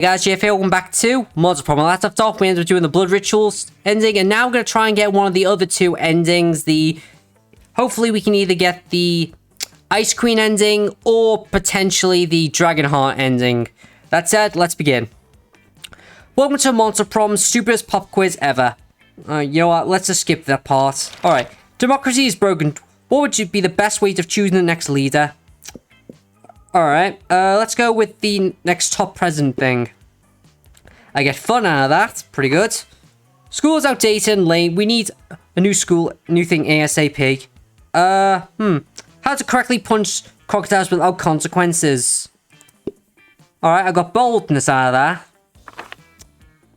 Guys, JFA, welcome back to monsterprom. Last left off, we ended up doing the blood rituals ending, and now we're going to try and get one of the other two endings. Hopefully we can either get the Ice Queen ending, or potentially the Dragon Heart ending. That said, let's begin. Welcome to monsterprom's stupidest pop quiz ever. You know what, let's just skip that part. Alright, democracy is broken. What would be the best way of choosing the next leader? Alright, let's go with the next top president thing. I get fun out of that. Pretty good. School is outdated and lame. We need a new thing ASAP. How to correctly punch crocodiles without consequences. Alright, I got boldness out of that.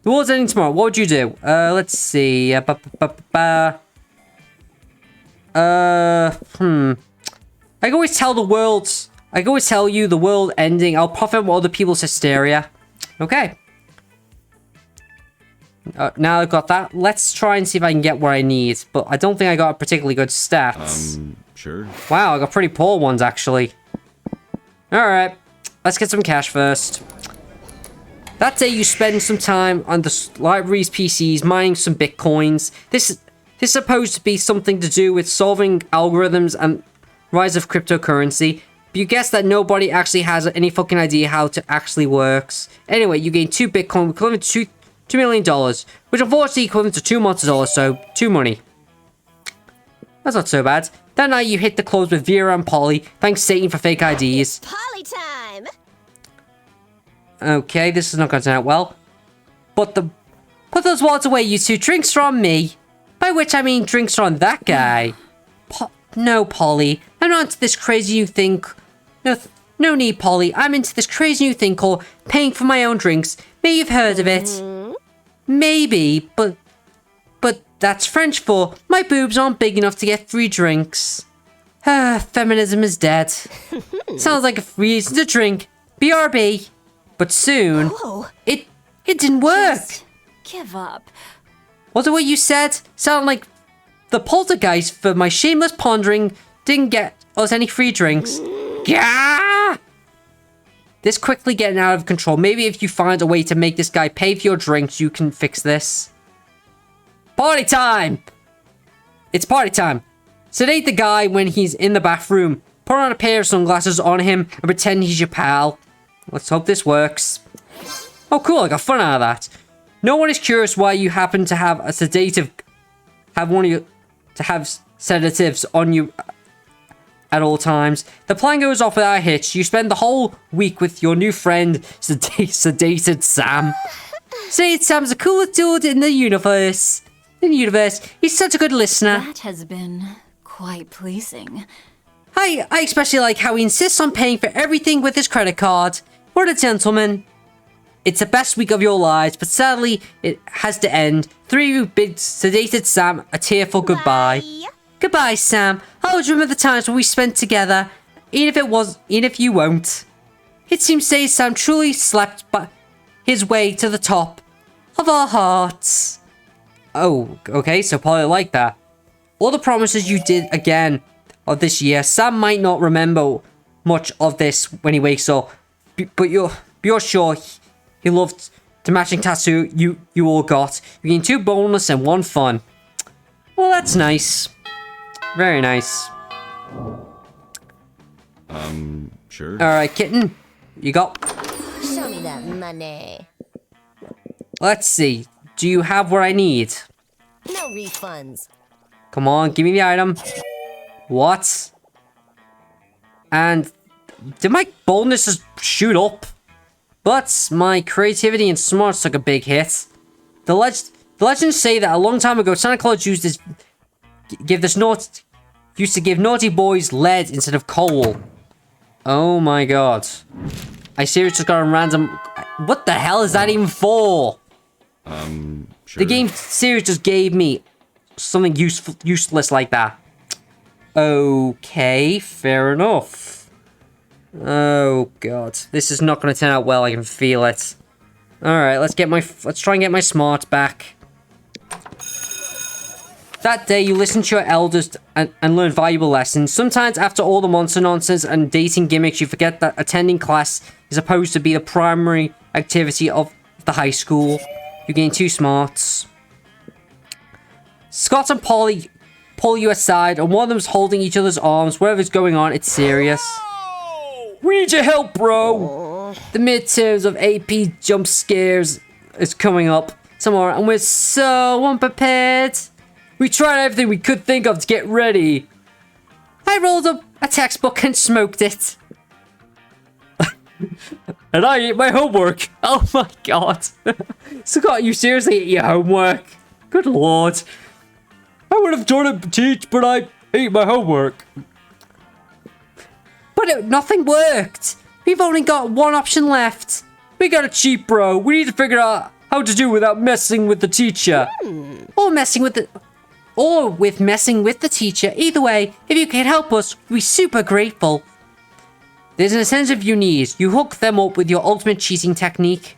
The world's ending tomorrow. What would you do? Let's see. I can always tell you the world ending. I'll profit from other people's hysteria. Okay. Now I've got that. Let's try and see if I can get what I need. But I don't think I got a particularly good stats. Sure. Wow, I got pretty poor ones, actually. Alright. Let's get some cash first. That day you spend some time on the library's PCs mining some bitcoins. This is supposed to be something to do with solving algorithms and rise of cryptocurrency. But you guess that nobody actually has any fucking idea how it actually works. Anyway, you gain 2 bitcoin equivalent to $2 million, which unfortunately equivalent to 2 months dollars, so 2 money. That's not so bad. That night you hit the clubs with Vera and Polly, thanks Satan for fake IDs. Polly time! Okay, this is not going to turn out well. Put those wallets away, you two. Drinks are on me. By which I mean drinks are on that guy. No, Polly. I'm not into this crazy new thing. No need, Polly. I'm into this crazy new thing called paying for my own drinks. Maybe you've heard of it. Maybe, but that's French for my boobs aren't big enough to get free drinks. Feminism is dead. Sounds like a reason to drink. BRB. But soon, it didn't work. Just give up. Was it what you said? Sounded like the poltergeist for my shameless pondering didn't get us any free drinks. Yeah! This quickly getting out of control. Maybe if you find a way to make this guy pay for your drinks, you can fix this. Party time! It's party time. Sedate the guy when he's in the bathroom. Put on a pair of sunglasses on him and pretend he's your pal. Let's hope this works. Oh, cool. I got fun out of that. No one is curious why you happen to have a sedatives on you at all times. The plan goes off without a hitch. You spend the whole week with your new friend, sedated Sam. Sedated Sam's the coolest dude in the universe. He's such a good listener. That has been quite pleasing. I especially like how he insists on paying for everything with his credit card. What a gentleman. It's the best week of your lives, but sadly, it has to end. 3 of you bid sedated Sam a tearful goodbye. Bye. Goodbye, Sam. I always remember the times when we spent together, even if you won't. It seems today Sam truly slept his way to the top of our hearts. Oh, okay, so Polly liked that. All the promises you did again of this year, Sam might not remember much of this when he wakes up, but you're sure he loved the matching tattoo you all got. You gain 2 bonus and 1 fun. Well, that's nice. Very nice. Sure. Alright, kitten. You got... Show me that money. Let's see. Do you have what I need? No refunds. Come on, give me the item. What? And... did my boldness just shoot up? But my creativity and smarts took a big hit. The legends say that a long time ago, Santa Claus used to give naughty boys lead instead of coal. Oh my god. I seriously just got a random... what the hell is that even for? Sure. The game series just gave me something useless like that. Okay, fair enough. Oh god, this is not going to turn out well. I can feel it. All right, let's try and get my smarts back. That day, you listen to your elders and learn valuable lessons. Sometimes, after all the monster nonsense and dating gimmicks, you forget that attending class is supposed to be the primary activity of the high school. You gain 2 smarts. Scott and Polly pull you aside, and one of them's holding each other's arms. Whatever's going on, it's serious. We need your help, bro! The midterms of AP jump scares is coming up tomorrow, and we're so unprepared. We tried everything we could think of to get ready. I rolled up a textbook and smoked it. And I ate my homework. Oh my god. Scott, you seriously ate your homework? Good lord. I would have done it, teach, but I ate my homework. But nothing worked. We've only got one option left. We gotta cheat, bro. We need to figure out how to do it without messing with the teacher. Or with messing with the teacher. Either way, if you can help us, we'll be super grateful. There's an incentive you need. You hook them up with your ultimate cheating technique.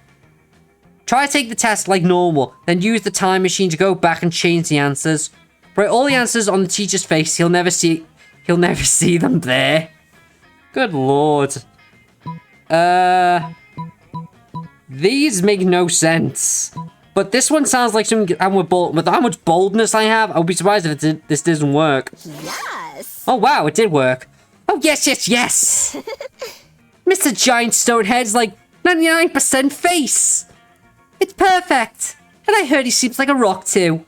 Try to take the test like normal, then use the time machine to go back and change the answers. Write all the answers on the teacher's face. He'll never see them there. Good lord. These make no sense. But this one sounds like something. With how much boldness I have, I would be surprised if this doesn't work. Yes. Oh wow, it did work. Oh yes, yes, yes. Mr. Giant Stonehead's like 99% face. It's perfect. And I heard he seems like a rock too.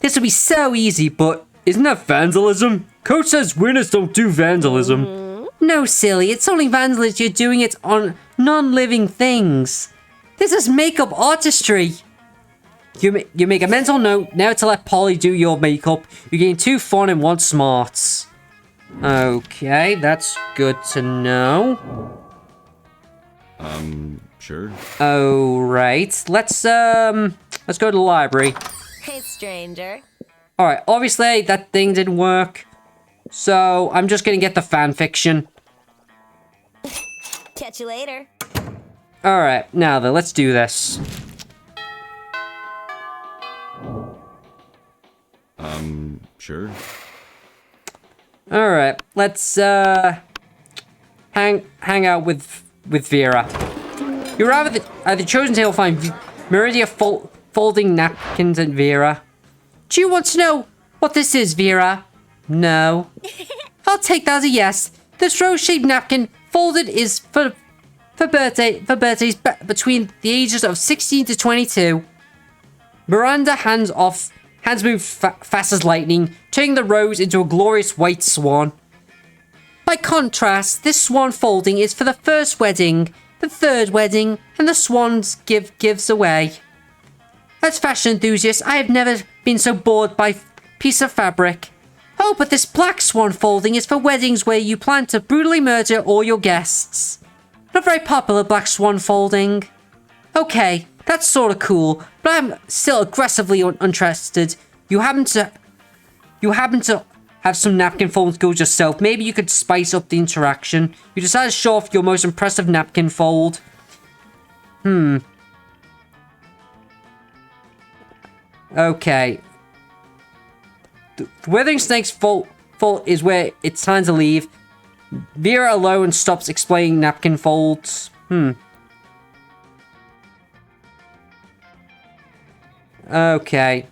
This will be so easy, but isn't that vandalism? Coach says winners don't do vandalism. No, silly. It's only vandalism. You're doing it on non-living things. This is makeup artistry. You make a mental note now to let Polly do your makeup. You gain 2 fun and 1 smarts. Okay, that's good to know. Sure. Oh, right. Let's go to the library. Hey, stranger. Alright, obviously that thing didn't work. So, I'm just gonna get the fan fiction. Catch you later. Alright, now then, let's do this. Sure. Alright, let's hang out with Vera. You arrive at the chosen table, find Meridia folding napkins and Vera. Do you want to know what this is, Vera? No. I'll take that as a yes. This rose-shaped napkin folded is for birthdays between the ages of 16 to 22. Miranda hands move fast as lightning, turning the rose into a glorious white swan. By contrast, this swan folding is for the first wedding, the third wedding, and the swan's gives away. As fashion enthusiast, I have never been so bored by piece of fabric. Oh, but this black swan folding is for weddings where you plan to brutally murder all your guests. Not very popular, black swan folding. Okay, that's sort of cool, but I'm still aggressively uninterested. You happen to have some napkin folding skills yourself. Maybe you could spice up the interaction. You decide to show off your most impressive napkin fold. Okay. The Withering Snake's fault is where it's time to leave. Vera alone stops explaining napkin folds. Okay.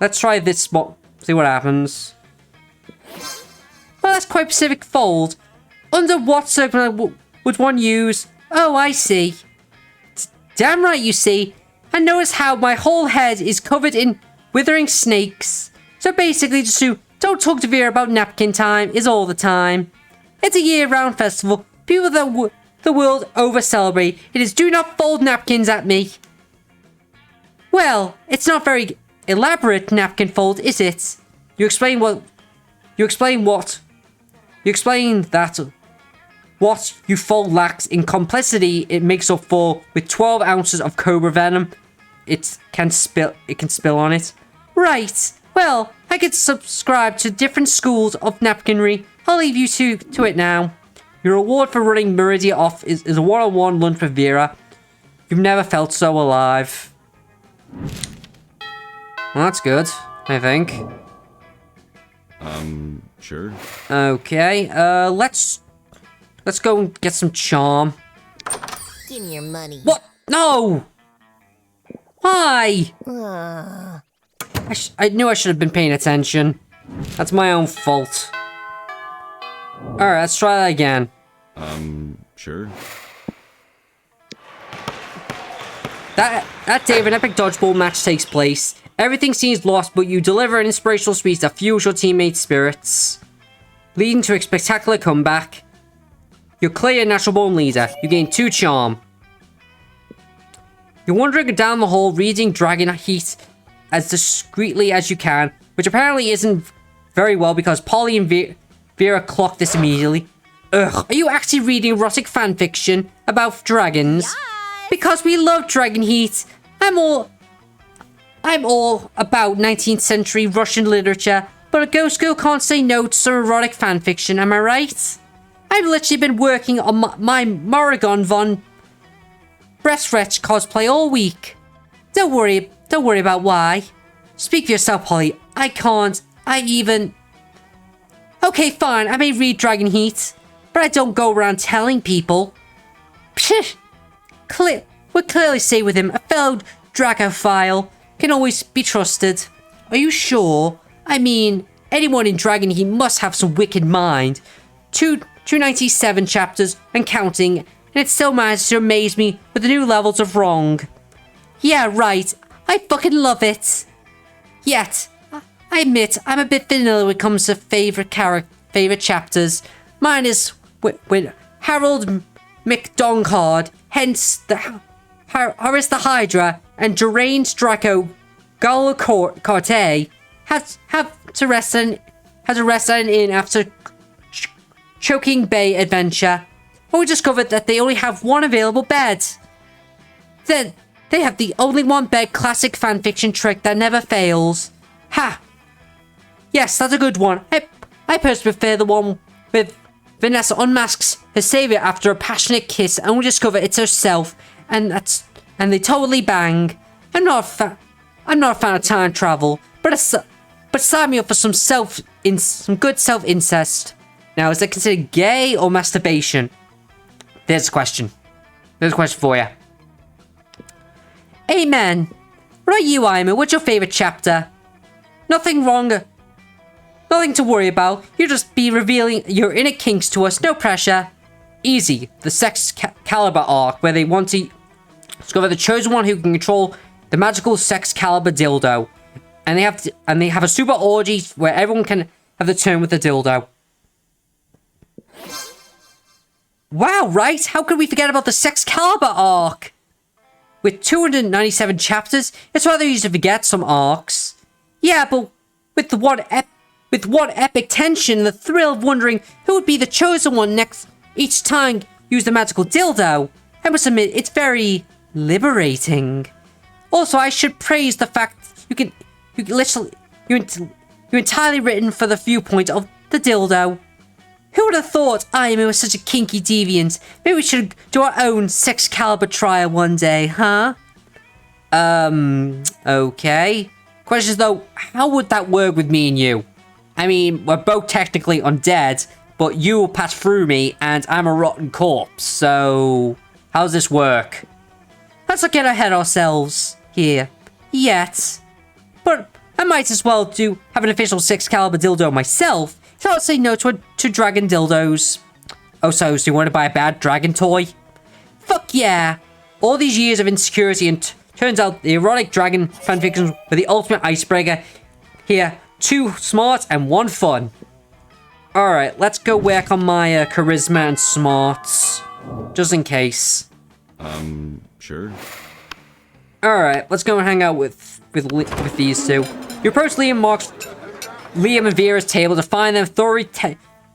Let's try this spot. See what happens. Well, that's quite a specific fold. Under what circumstance would one use? Oh, I see. Damn right you see. I notice how my whole head is covered in withering snakes. So basically, just don't talk to Vera about napkin time is all the time. It's a year-round festival. People the world over celebrate. It is do not fold napkins at me. Well, it's not very elaborate napkin fold, is it? You explain that what you fold lacks in complexity, it makes up for with 12 ounces of cobra venom. It can spill on it. Right. Well, I could subscribe to different schools of napkinry. I'll leave you to it now. Your reward for running Meridia off is a one-on-one lunch with Vera. You've never felt so alive. Well, that's good, I think. Sure. Okay, let's go and get some charm. Give me your money. What? No! Why? I knew I should have been paying attention. That's my own fault. Alright, let's try that again. Sure. That day, an epic dodgeball match takes place. Everything seems lost, but you deliver an inspirational speech that fuels your teammates' spirits, leading to a spectacular comeback. You're clearly a natural-born leader. You gain 2 charm. You're wandering down the hall, reading Dragon Heat as discreetly as you can, which apparently isn't very well because Polly and Vera clocked this immediately. Ugh, are you actually reading erotic fanfiction about dragons? Yes. Because we love Dragon Heat. I'm all about 19th century Russian literature, but a ghost girl can't say no to some erotic fanfiction, am I right? I've literally been working on my Morrigan von Breastfetch cosplay all week. Don't worry about why. Speak for yourself, Polly. I can't. Okay, fine, I may read Dragon Heat, but I don't go around telling people. Psh! We're clearly safe with him. A fellow Dracophile can always be trusted. Are you sure? I mean, anyone in Dragon Heat must have some wicked mind. 297 chapters and counting, and it still manages to amaze me with the new levels of wrong. Yeah, right. I fucking love it. Yet, I admit I'm a bit vanilla when it comes to favorite chapters. Mine is with Harold McDonkard, hence the Horace the Hydra, and deranged Draco Galacarte has to rest at an inn after Choking Bay adventure. And we discovered that they only have one available bed. Then they have the only one bed classic fanfiction trick that never fails. Ha! Yes, that's a good one. I personally prefer the one with Vanessa unmasks her savior after a passionate kiss, and we discover it's herself, and they totally bang. I'm not a fan of time travel, but sign me up for some good self incest. Now, is that considered gay or masturbation? There's a question. There's a question for you. Amen. What about you, Ima? What's your favorite chapter? Nothing wrong. Nothing to worry about. You'll just be revealing your inner kinks to us. No pressure. Easy. The Sex Caliber arc, where they want to discover the chosen one who can control the magical Sex Caliber dildo, and they have a super orgy where everyone can have the turn with the dildo. Wow, right? How could we forget about the Sex Caliber arc? With 297 chapters, it's rather easy to forget some arcs. Yeah, but with what epic tension and the thrill of wondering who would be the chosen one next each time use the magical dildo, I must admit it's very liberating. Also, I should praise the fact you're entirely written for the viewpoint of the dildo. Who would have thought Ima was such a kinky deviant? Maybe we should do our own Sex Caliber trial one day, huh? Okay. Question is though, how would that work with me and you? I mean, we're both technically undead, but you will pass through me and I'm a rotten corpse, so how does this work? Let's not get ahead of ourselves here. Yet. But I might as well have an official Sex Caliber dildo myself. So I'll say no to dragon dildos. Oh, so you want to buy a bad dragon toy? Fuck yeah! All these years of insecurity and turns out the erotic dragon fanfictions were the ultimate icebreaker. Here, 2 smart and 1 fun. Alright, let's go work on my charisma and smarts. Just in case. Sure. Alright, let's go and hang out with these two. You approach Liam and Vera's table to find them thoroughly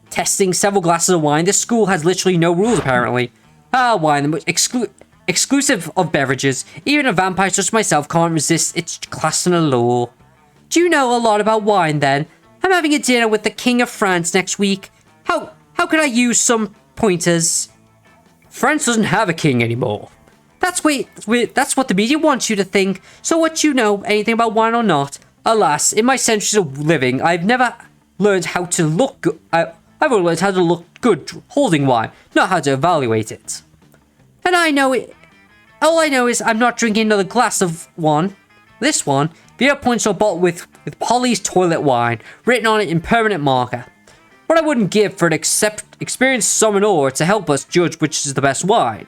testing several glasses of wine. This school has literally no rules, apparently. Wine, the most exclusive of beverages. Even a vampire such as myself can't resist its class and allure. Do you know a lot about wine, then? I'm having a dinner with the King of France next week. How could I use some pointers? France doesn't have a king anymore. That's what the media wants you to think. So what you know, anything about wine or not? Alas, in my centuries of living, I've never learned how to look good. I've only learned how to look good holding wine, not how to evaluate it. And I know it. All I know is I'm not drinking another glass of one. This one, Vera points to a bottle with Polly's toilet wine written on it in permanent marker. What I wouldn't give for an experienced sommelier to help us judge which is the best wine.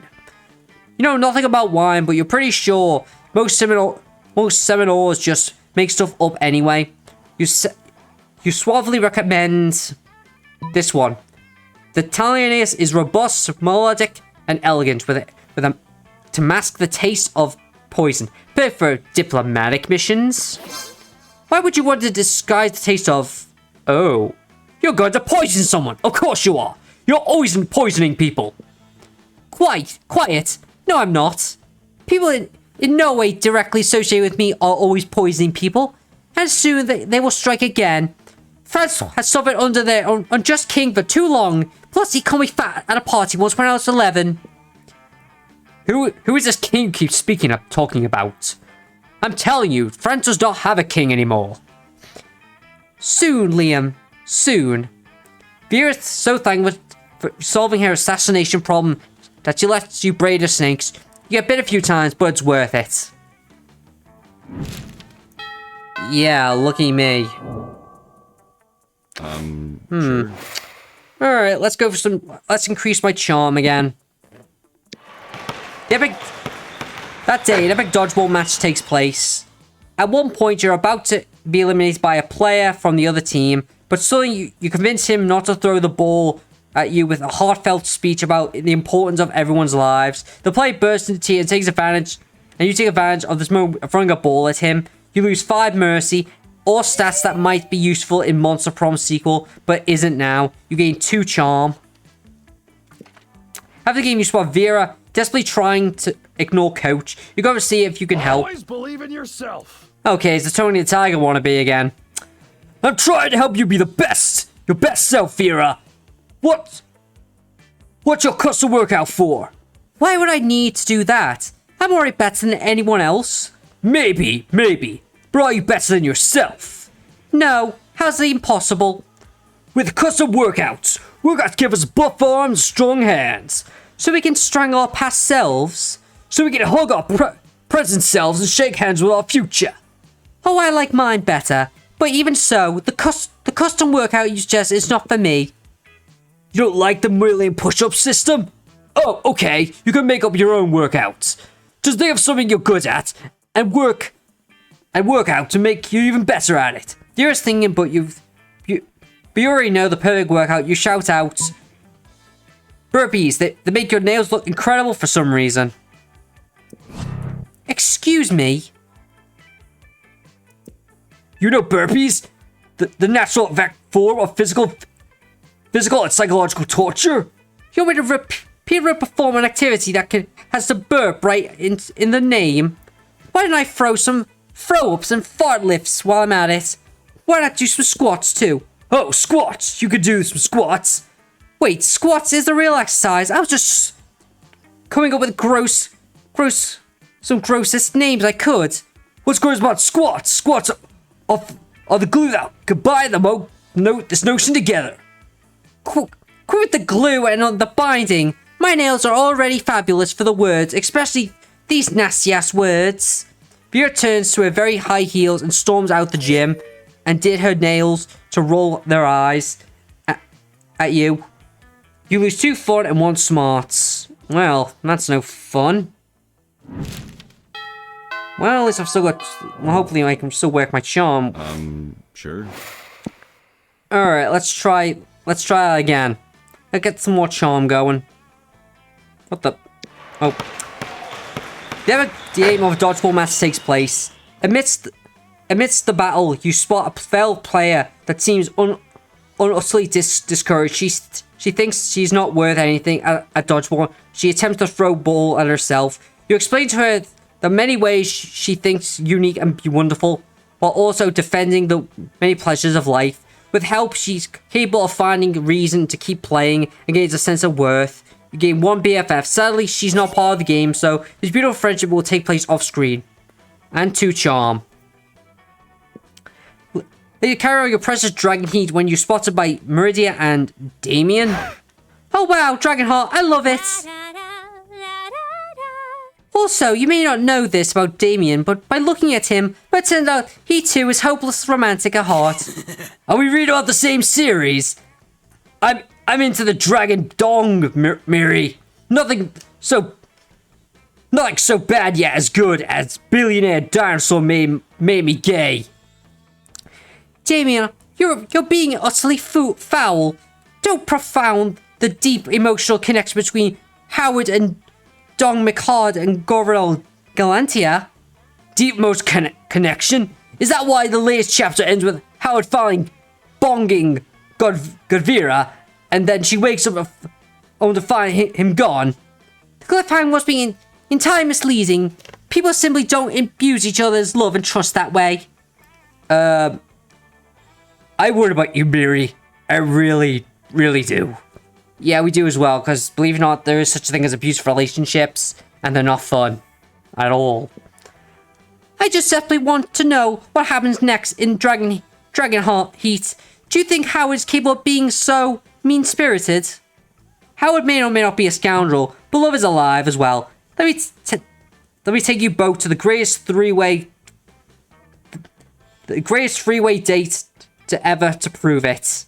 You know nothing about wine, but you're pretty sure most sommeliers just make stuff up anyway. You suavely recommend this one. The Italianus is robust, melodic, and elegant with a to mask the taste of poison. Perfect for diplomatic missions. Why would you want to disguise the taste of... Oh, you're going to poison someone. Of course you are. You're always poisoning people. Quiet. No, I'm not. People in no way directly associated with me are always poisoning people. And soon they will strike again. France has suffered under their unjust king for too long. Plus, he called me fat at a party once when I was 11. Who is this king you keep talking about? I'm telling you, France does not have a king anymore. Soon, Liam. Soon. Vera's so thankful for solving her assassination problem that she lets you braid her snakes. You get bit a few times, but it's worth it. Yeah, lucky me. Sure. Alright, let's go for some... Let's increase my charm again. That day, an epic dodgeball match takes place. At one point, you're about to be eliminated by a player from the other team, but suddenly you convince him not to throw the ball at you with a heartfelt speech about the importance of everyone's lives. The player bursts into tears and takes advantage, and you take advantage of this moment of throwing a ball at him. You lose 5 mercy, or stats that might be useful in Monster Prom sequel, but isn't now. You gain 2 charm. After the game, you spot Vera desperately trying to ignore Coach. You go to see if you can help. Always believe in yourself. Okay, it's the Tony the Tiger wannabe again. I'm trying to help you be the best. Your best self, Vera. What's your custom workout for? Why would I need to do that? I'm already better than anyone else. Maybe. But are you better than yourself? No. How's that impossible? With custom workouts give us buff arms, strong hands. So we can strangle our past selves. So we can hug our present selves and shake hands with our future. Oh, I like mine better. But even so, the custom workout you suggest is not for me. You don't like the million push-up system? Oh, okay. You can make up your own workouts. Just think of something you're good at and work out to make you even better at it. You're just thinking, but you already know the perfect workout. You shout out burpees. They make your nails look incredible for some reason. Excuse me. You know burpees? The natural form of physical and psychological torture? You want me to repeatedly perform an activity that has the burp right in the name? Why don't I throw some throw-ups and fart lifts while I'm at it? Why not do some squats too? Oh, squats! You could do some squats. Wait, squats is the real exercise. I was just coming up with some grossest names I could. What's gross about squats? Squats are the glue that combine this notion together. Quit with the glue and on the binding. My nails are already fabulous for the words, especially these nasty-ass words. Vera turns to her very high heels and storms out the gym and did her nails to roll their eyes at you. You lose 2 fun and 1 smarts. Well, that's no fun. Well, at least I've still got... Well, hopefully I can still work my charm. Sure. Alright, let's try that again. Let's get some more charm going. What the... Oh. The game of dodgeball match takes place. Amidst the battle, you spot a failed player that seems utterly discouraged. She thinks she's not worth anything at dodgeball. She attempts to throw ball at herself. You explain to her the many ways she thinks unique and wonderful, while also defending the many pleasures of life. With help, she's capable of finding a reason to keep playing and gains a sense of worth. You gain 1 BFF. Sadly, she's not part of the game, so this beautiful friendship will take place off screen. And 2 charm. You carry out your precious dragon heat when you're spotted by Meridia and Damien. Oh wow, Dragonheart, I love it. Also, you may not know this about Damien, but by looking at him, it turns out he too is hopeless romantic at heart. Are we reading about the same series? I'm into the dragon dong, Miri. Nothing so bad yet as good as billionaire dinosaur made me gay. Damien, you're being utterly foul. Don't profound the deep emotional connection between Howard and Dong McHard and Gorel Galantia. Deep most connection? Is that why the latest chapter ends with Howard finally bonging Vera, and then she wakes up only to find him gone? The cliffhanger must be entirely misleading. People simply don't abuse each other's love and trust that way. I worry about you, Miri. I really, really do. Yeah, we do as well, because believe it or not, there is such a thing as abusive relationships, and they're not fun at all. I just simply want to know what happens next in Dragonheart Heat. Do you think Howard's capable of being so mean-spirited? Howard may or may not be a scoundrel, but love is alive as well. Let me take you both to the greatest three-way date to prove it.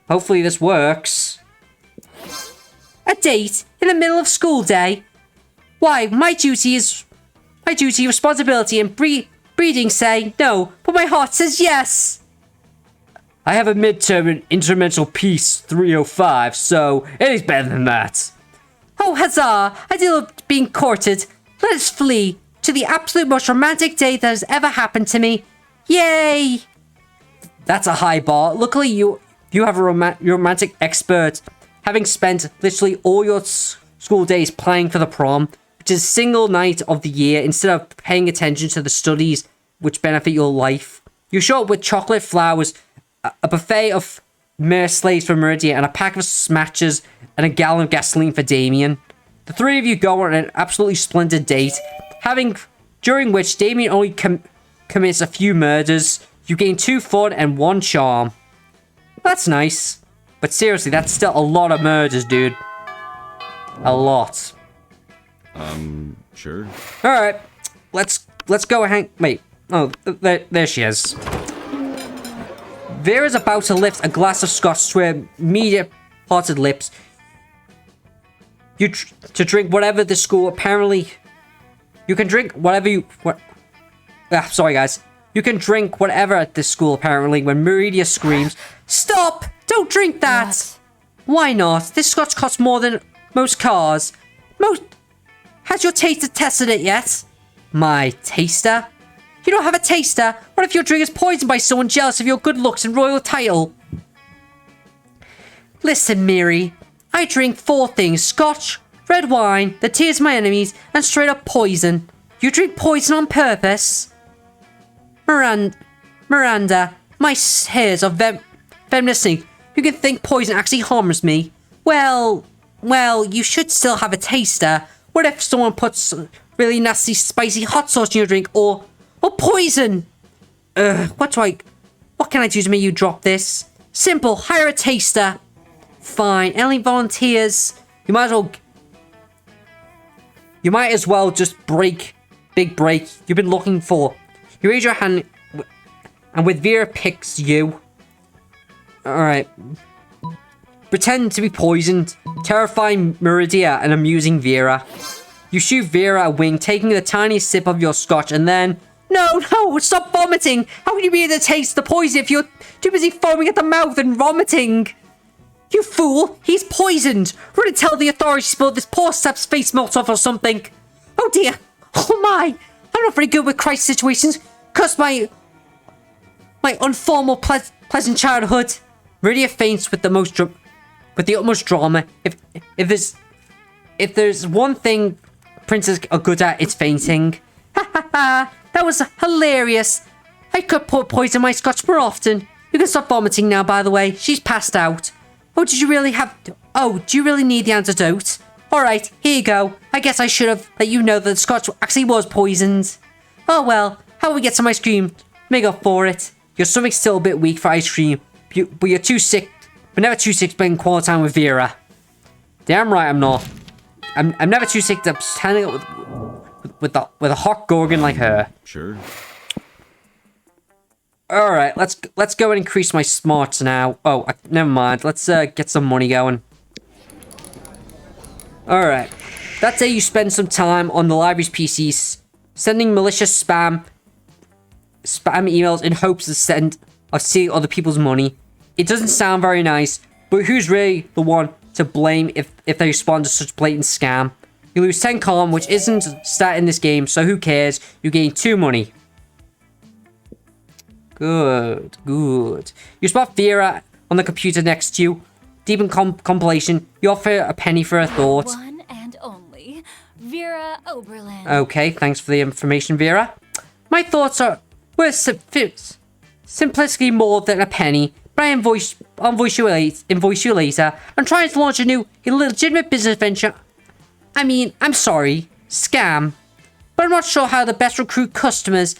Hopefully this works. A date in the middle of school day? Why, my responsibility and breeding say no, but my heart says yes. I have a midterm in instrumental piece 305, so it is better than that. Oh, huzzah! I do love being courted. Let us flee to the absolute most romantic date that has ever happened to me. Yay! That's a high bar. Luckily, you have a romantic expert, having spent literally all your school days planning for the prom, which is a single night of the year, instead of paying attention to the studies which benefit your life. You show up with chocolate flowers, a buffet of mere slaves for Meridia, and a pack of smatches and a gallon of gasoline for Damien. The three of you go on an absolutely splendid date, during which Damien only commits a few murders. You gain 2 fun and 1 charm. That's nice. But seriously, that's still a lot of murders, dude. A lot. Sure. Alright. Let's go hang... Wait. Oh, there she is. Vera's about to lift a glass of scotch to her media-parted lips. To drink whatever the school apparently... You can drink whatever you... sorry, guys. You can drink whatever at this school, apparently, when Meridia screams, "Stop! Don't drink that!" What? Why not? This scotch costs more than most cars. Has your taster tested it yet? My taster? You don't have a taster? What if your drink is poisoned by someone jealous of your good looks and royal title? Listen, Miri. I drink 4 things. Scotch, red wine, the tears of my enemies, and straight up poison. You drink poison on purpose? Miranda, my hairs are venomous. You can think poison actually harms me. Well, you should still have a taster. What if someone puts really nasty, spicy hot sauce in your drink, or poison? What can I do to make you drop this? Simple, hire a taster. Fine, any volunteers? You might as well just big break. You've been looking for. You raise your hand, and with Vera picks you. Alright. Pretend to be poisoned, terrifying Meridia and amusing Vera. You shoot Vera a wing, taking the tiniest sip of your scotch, and then... No, stop vomiting! How can you be able to taste the poison if you're too busy foaming at the mouth and vomiting? You fool! He's poisoned! Run and tell the authorities about this poor sap's face melts off or something! Oh dear! Oh my! I'm not very good with crisis situations, cause my informal pleasant childhood. Meridia faints with the utmost drama. If there's one thing princes are good at, it's fainting. Ha ha ha! That was hilarious. I could poison my scotch more often. You can stop vomiting now, by the way. She's passed out. Oh, do you really need the antidote? Alright, here you go. I guess I should have let you know that the scotch actually was poisoned. Oh well, how will we get some ice cream? Make up for it. Your stomach's still a bit weak for ice cream, but you're too sick. But never too sick to spend quality time with Vera. Damn right I'm not. I'm never too sick to standing up with a hot gorgon like her. Sure. All right, let's go and increase my smarts now. Oh, never mind. Let's get some money going. All right. That day you spend some time on the library's PCs, sending malicious spam emails in hopes of stealing other people's money. It doesn't sound very nice, but who's really the one to blame if they respond to such blatant scam? You lose 10 calm, which isn't a stat in this game, so who cares? You gain 2 money. Good. You spot Vera on the computer next to you. Deep in compilation, you offer a penny for a thought. One and only Vera Oberlin. Okay, thanks for the information, Vera. My thoughts are worth simplistically more than a penny, but I'll invoice you later. I'm trying to launch a new illegitimate business venture. I mean, I'm sorry, scam, but I'm not sure how to best recruit customers.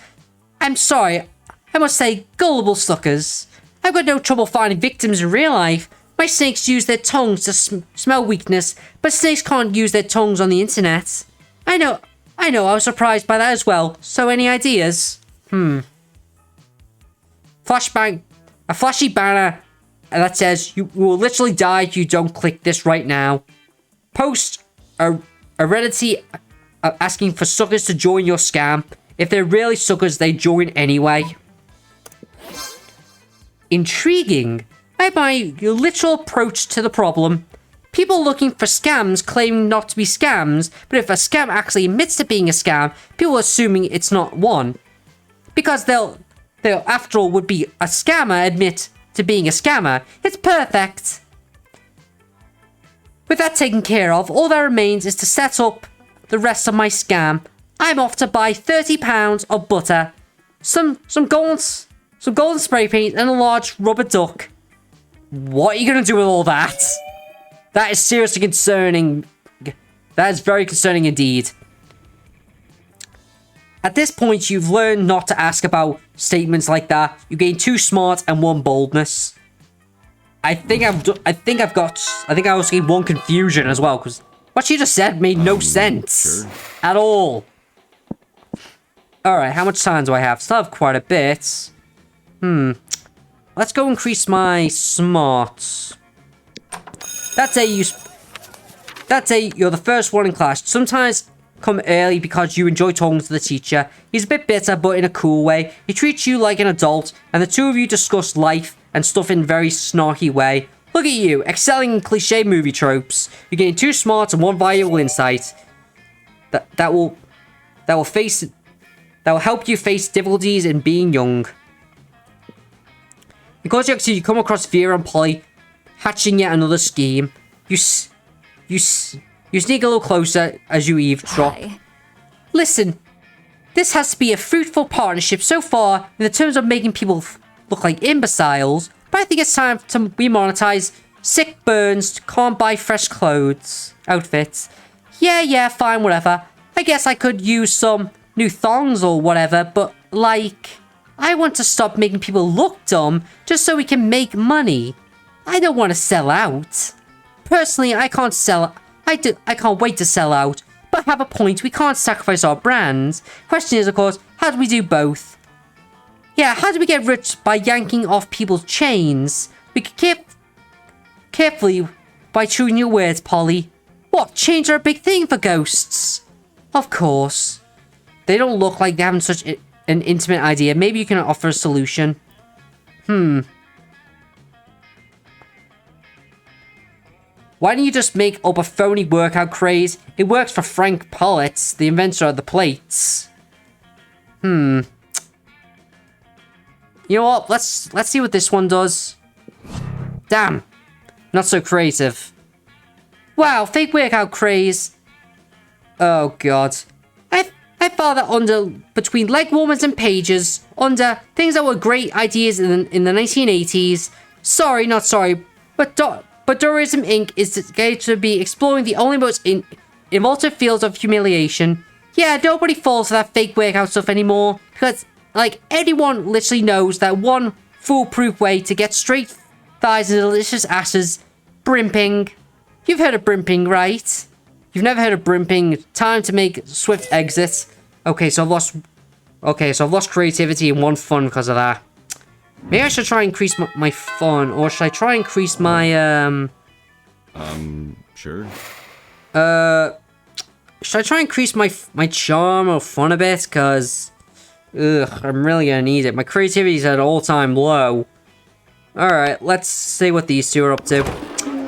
I'm sorry, I must say, gullible suckers. I've got no trouble finding victims in real life. My snakes use their tongues to smell weakness, but snakes can't use their tongues on the internet. I know, I was surprised by that as well. So any ideas? Flashbang, a flashy banner that says you will literally die if you don't click this right now. Post a Reddit asking for suckers to join your scam. If they're really suckers, they join anyway. Intriguing. I admire your literal approach to the problem. People looking for scams claiming not to be scams, but if a scam actually admits to being a scam, people are assuming it's not one. Because they'll after all would be a scammer admit to being a scammer. It's perfect. With that taken care of, all that remains is to set up the rest of my scam. I'm off to buy 30 pounds of butter, some golden spray paint, and a large rubber duck. What are you gonna do with all that? That is seriously concerning. That is very concerning indeed. At this point, you've learned not to ask about statements like that. You gain 2 smart and 1 boldness. I think I also gained 1 confusion as well, because what she just said made no sense at all. Alright, how much time do I have? Still have quite a bit. Let's go increase my smarts. That day you're the first one in class. Sometimes come early because you enjoy talking to the teacher. He's a bit bitter, but in a cool way. He treats you like an adult, and the two of you discuss life and stuff in a very snarky way. Look at you, excelling in cliche movie tropes. You gain 2 smarts and 1 valuable insight. That will help you face difficulties in being young. Because you come across Vera and Polly hatching yet another scheme. You sneak a little closer as you eavesdrop. Hi. Listen, this has to be a fruitful partnership so far in the terms of making people look like imbeciles, but I think it's time to remonetize sick burns can't buy fresh outfits. Yeah, fine, whatever. I guess I could use some new thongs or whatever, but I want to stop making people look dumb just so we can make money. I don't want to sell out. Personally, I can't wait to sell out, but have a point, we can't sacrifice our brands. Question is, of course, how do we do both? Yeah, how do we get rich by yanking off people's chains? We could carefully by chewing your words, Polly. What, chains are a big thing for ghosts? Of course. They don't look like they have such an intimate idea. Maybe you can offer a solution. Why don't you just make up a phony workout craze? It works for Frank Pollitt, the inventor of the plates. You know what? Let's see what this one does. Damn. Not so creative. Wow, fake workout craze. Oh god. I found that under between leg warmers and pages, under things that were great ideas in the 1980s. Sorry, not sorry, but Dorism Inc. is going to be exploring the only most innovative fields of humiliation. Yeah, nobody falls for that fake workout stuff anymore, because like, anyone literally knows that one foolproof way to get straight thighs and delicious asses, brimping. You've heard of brimping, right? You've never heard of brimping. Time to make swift exit. Okay, so I've lost creativity and one fun because of that. Maybe I should try and increase my fun, or should I try and increase my, Sure. should I try and increase my charm or fun a bit? Because, I'm really gonna need it. My creativity's at an all-time low. Alright, let's see what these two are up to.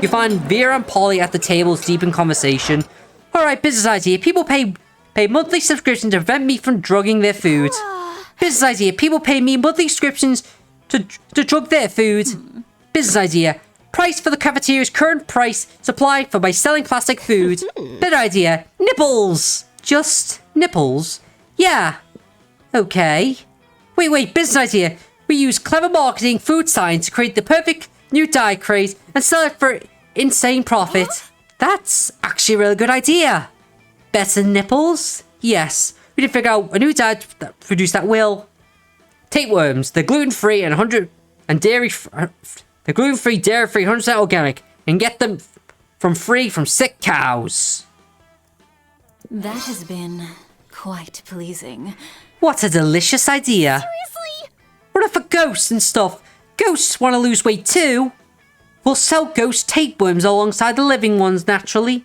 You find Vera and Polly at the tables deep in conversation. Alright, business idea. People pay monthly subscriptions to prevent me from drugging their food. Business idea. People pay me monthly subscriptions to drug their food. Business idea. Price for the cafeteria's current price supply for by selling plastic food. Better idea. Nipples. Just nipples? Yeah. Okay. Wait, business idea. We use clever marketing, food science to create the perfect new diet craze and sell it for insane profit. That's actually a really good idea. Better than nipples? Yes. We need to figure out a new diet that produce that will. Tapeworms. They're gluten-free and dairy-free. They're gluten-free, dairy-free, 100% organic. And get them from sick cows. That has been quite pleasing. What a delicious idea. Seriously? What if for ghosts and stuff? Ghosts want to lose weight too. We'll sell ghost tapeworms alongside the living ones, naturally.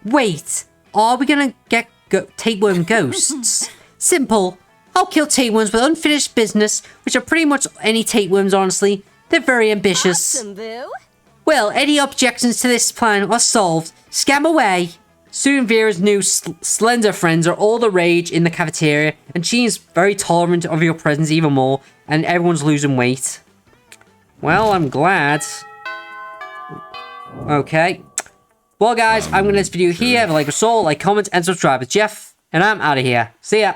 Wait, are we gonna get tapeworm ghosts? Simple. I'll kill tapeworms with unfinished business, which are pretty much any tapeworms, honestly. They're very ambitious. Awesome, boo. Well, any objections to this plan are solved. Scam away. Soon Vera's new slender friends are all the rage in the cafeteria, and she's very tolerant of your presence even more, and everyone's losing weight. Well, I'm glad. Okay. Well, guys, I'm going to end this video here. If you like us all, like, comment, and subscribe. It's Jeff, and I'm out of here. See ya.